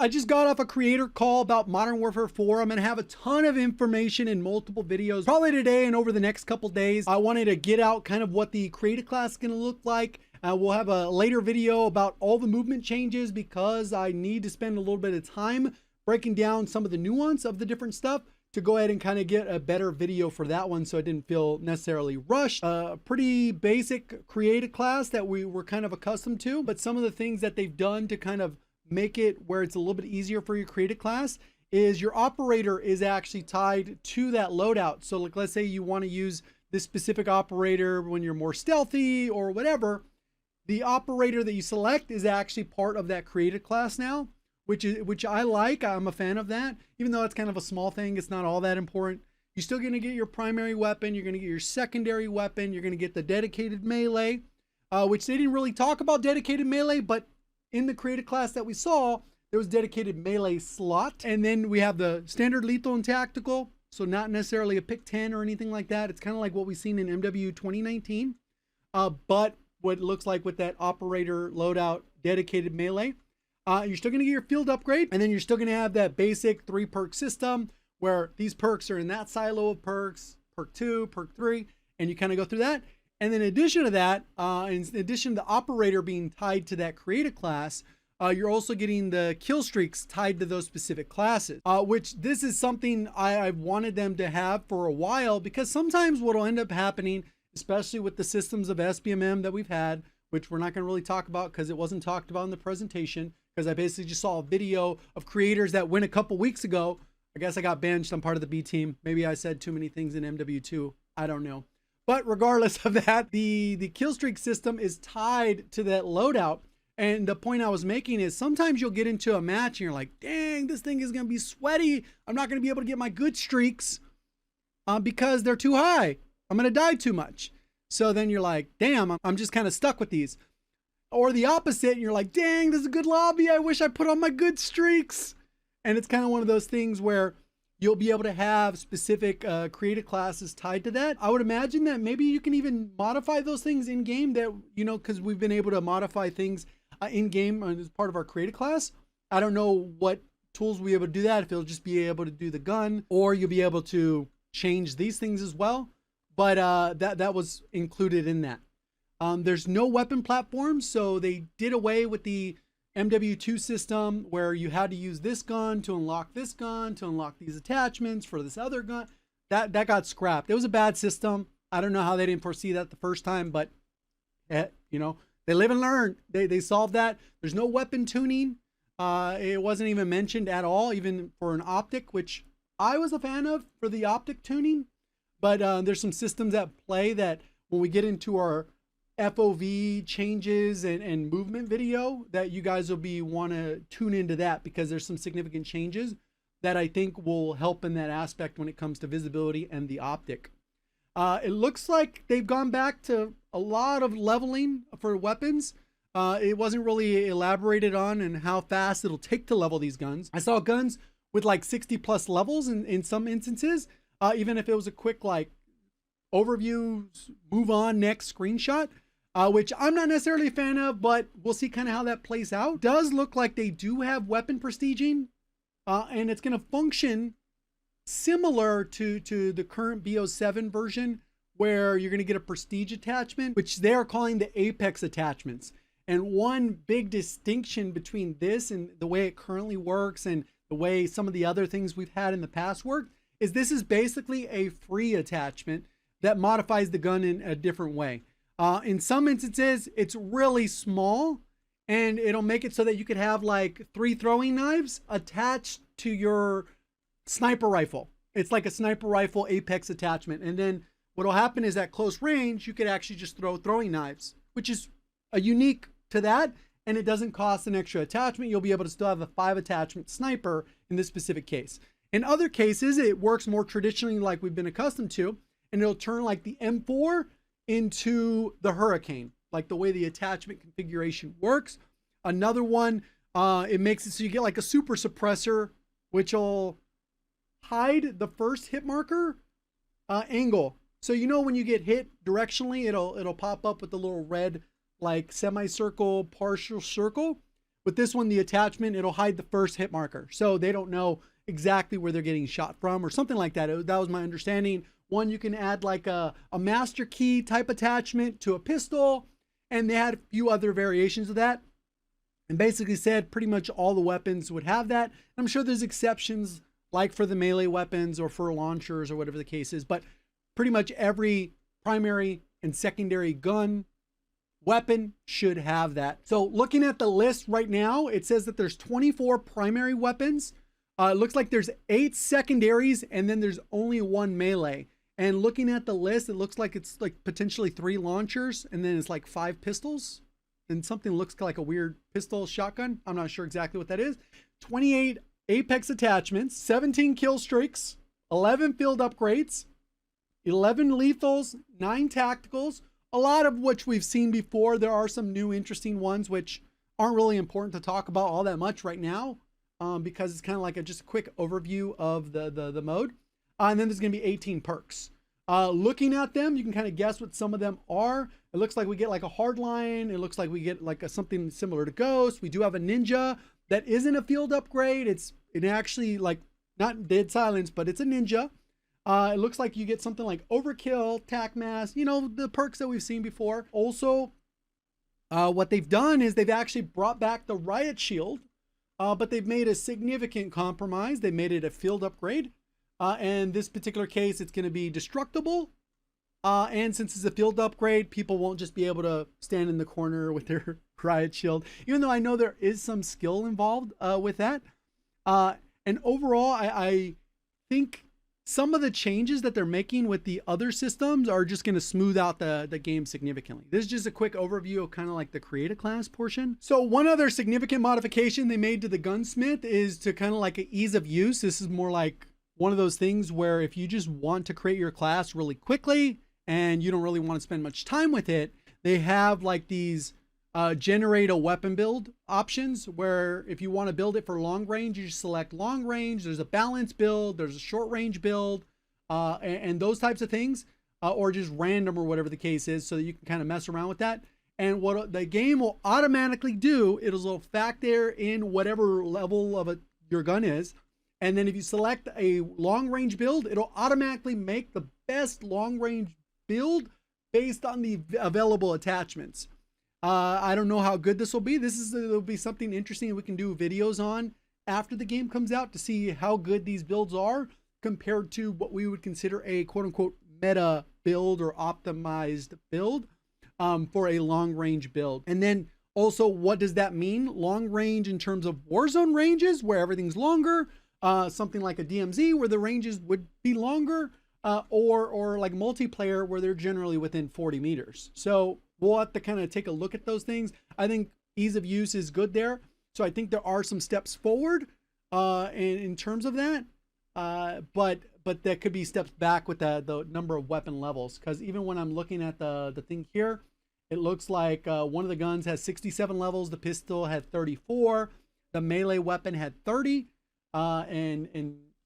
I just got off a creator call about Modern Warfare 4. I'm going to have a ton of information in multiple videos, probably today and over the next couple days. I wanted to get out kind of what the creator class is going to look like. We'll have a later video about all the movement changes because I need to spend a little bit of time breaking down some of the nuance of the different stuff to go ahead and kind of get a better video for that one so I didn't feel necessarily rushed. A pretty basic creative class that we were kind of accustomed to, but some of the things that they've done to kind of make it where it's a little bit easier for your creative class is your operator is actually tied to that loadout. So like, let's say you want to use this specific operator when you're more stealthy or whatever, the operator that you select is actually part of that creative class now, which I like. I'm a fan of that. Even though it's kind of a small thing, it's not all that important. You're still going to get your primary weapon. You're going to get your secondary weapon. You're going to get the dedicated melee, which they didn't really talk about dedicated melee, but in the creative class that we saw, there was dedicated melee slot. And then we have the standard lethal and tactical. So not necessarily a pick 10 or anything like that. It's kind of like what we've seen in MW 2019. But what it looks like with that operator loadout dedicated melee. You're still going to get your field upgrade. And then you're still going to have that basic 3 perk system where these perks are in that silo of perks, perk 2, perk 3, and you kind of go through that. And then in addition to that, in addition to the operator being tied to that creative class, you're also getting the kill streaks tied to those specific classes, which this is something I've wanted them to have for a while, because sometimes what will end up happening, especially with the systems of SBMM that we've had, which we're not going to really talk about because it wasn't talked about in the presentation, because I basically just saw a video of creators that went a couple weeks ago. I guess I got benched. I'm part of the B team. Maybe I said too many things in MW2. I don't know. But regardless of that, the kill streak system is tied to that loadout. And the point I was making is sometimes you'll get into a match and you're like, dang, this thing is going to be sweaty. I'm not going to be able to get my good streaks because they're too high. I'm going to die too much. So then you're like, damn, I'm just kind of stuck with these. Or the opposite, and you're like, dang, this is a good lobby. I wish I put on my good streaks. And it's kind of one of those things where you'll be able to have specific creative classes tied to that. I would imagine that maybe you can even modify those things in game, that, you know, because we've been able to modify things in game as part of our creative class. I don't know what tools we'll be able to do that, if it'll just be able to do the gun, or you'll be able to change these things as well. But that was included in that. There's no weapon platform, so they did away with the MW2 system where you had to use this gun to unlock this gun, to unlock these attachments for this other gun. That got scrapped. It was a bad system. I don't know how they didn't foresee that the first time, but you know, they live and learn. They solved that. There's no weapon tuning. It wasn't even mentioned at all, even for an optic, which I was a fan of for the optic tuning. But there's some systems at play that when we get into our FOV changes and movement video, that you guys will want to tune into that, because there's some significant changes that I think will help in that aspect when it comes to visibility and the optic. It looks like they've gone back to a lot of leveling for weapons. It wasn't really elaborated on and how fast it'll take to level these guns. I saw guns with like 60 plus levels in some instances, even if it was a quick like overview, move on, next screenshot. Which I'm not necessarily a fan of, but we'll see kind of how that plays out. Does look like they do have weapon prestiging, and it's going to function similar to the current BO7 version, where you're going to get a prestige attachment, which they're calling the Apex attachments. And one big distinction between this and the way it currently works and the way some of the other things we've had in the past worked is this is basically a free attachment that modifies the gun in a different way. In some instances, it's really small, and it'll make it so that you could have like 3 throwing knives attached to your sniper rifle. It's like a sniper rifle Apex attachment. And then what'll happen is at close range, you could actually just throw throwing knives, which is a unique to that. And it doesn't cost an extra attachment. You'll be able to still have a 5 attachment sniper in this specific case. In other cases, it works more traditionally like we've been accustomed to, and it'll turn like the M4 into the Hurricane, like the way the attachment configuration works. Another one, it makes it so you get like a super suppressor, which will hide the first hit marker angle. So you know when you get hit directionally, it'll pop up with the little red like semicircle, partial circle. With this one, the attachment, it'll hide the first hit marker. So they don't know exactly where they're getting shot from or something like that. That was my understanding. One, you can add like a master key type attachment to a pistol, and they had a few other variations of that, and basically said pretty much all the weapons would have that. I'm sure there's exceptions like for the melee weapons or for launchers or whatever the case is, but pretty much every primary and secondary gun weapon should have that. So looking at the list right now, it says that there's 24 primary weapons. It looks like there's 8 secondaries, and then there's only 1 melee. And looking at the list, it looks like it's like potentially 3 launchers, and then it's like 5 pistols, and something looks like a weird pistol shotgun. I'm not sure exactly what that is. 28 Apex attachments, 17 kill streaks, 11 field upgrades, 11 lethals, 9 tacticals, a lot of which we've seen before. There are some new interesting ones which aren't really important to talk about all that much right now, because it's kind of like just a quick overview of the mode. And then there's going to be 18 perks. Looking at them, you can kind of guess what some of them are. It looks like we get like a hardline. It looks like we get like something similar to Ghost. We do have a ninja that isn't a field upgrade. It actually, like, not dead silence, but it's a ninja. It looks like you get something like overkill, tac mass, you know, the perks that we've seen before. Also, what they've done is they've actually brought back the riot shield, but they've made a significant compromise. They made it a field upgrade. And this particular case, it's going to be destructible. And since it's a field upgrade, people won't just be able to stand in the corner with their riot shield, even though I know there is some skill involved with that. And overall, I think some of the changes that they're making with the other systems are just going to smooth out the game significantly. This is just a quick overview of kind of like the create a class portion. So one other significant modification they made to the gunsmith is to kind of like an ease of use. This is more like one of those things where if you just want to create your class really quickly and you don't really want to spend much time with it, they have like these generate a weapon build options, where if you want to build it for long range, you just select long range. There's a balance build, there's a short range build, and those types of things, or just random or whatever the case is, so that you can kind of mess around with that. And what the game will automatically do, it'll factor in whatever level of your gun is. And then if you select a long range build, it'll automatically make the best long range build based on the available attachments. I don't know how good this will be. It'll be something interesting we can do videos on after the game comes out to see how good these builds are compared to what we would consider a quote unquote meta build or optimized build for a long range build. And then also, what does that mean? Long range in terms of Warzone ranges where everything's longer, something like a DMZ where the ranges would be longer, or like multiplayer where they're generally within 40 meters. So we'll have to kind of take a look at those things. I think ease of use is good there. So I think there are some steps forward in terms of that. But there could be steps back with the number of weapon levels. Because even when I'm looking at the thing here, it looks like one of the guns has 67 levels. The pistol had 34. The melee weapon had 30. And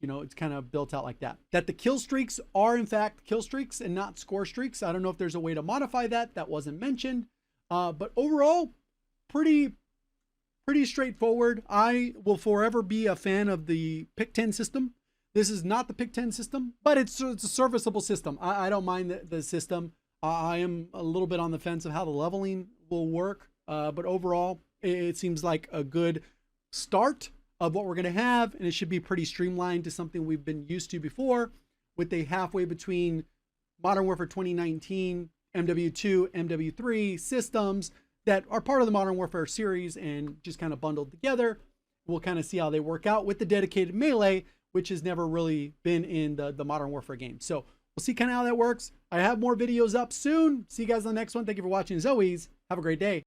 you know, it's kind of built out like that. That the kill streaks are in fact kill streaks and not score streaks. I don't know if there's a way to modify that. That wasn't mentioned. But overall, pretty straightforward. I will forever be a fan of the pick 10 system. This is not the pick 10 system, but it's a serviceable system. I don't mind the system. I am a little bit on the fence of how the leveling will work. But overall, it seems like a good start of what we're going to have, and it should be pretty streamlined to something we've been used to before, with a halfway between Modern Warfare 2019, MW2, MW3 systems that are part of the Modern Warfare series and just kind of bundled together. We'll kind of see how they work out with the dedicated melee, which has never really been in the Modern Warfare game. So we'll see kind of how that works. I have more videos up soon. See you guys on the next one. Thank you for watching. As always, have a great day.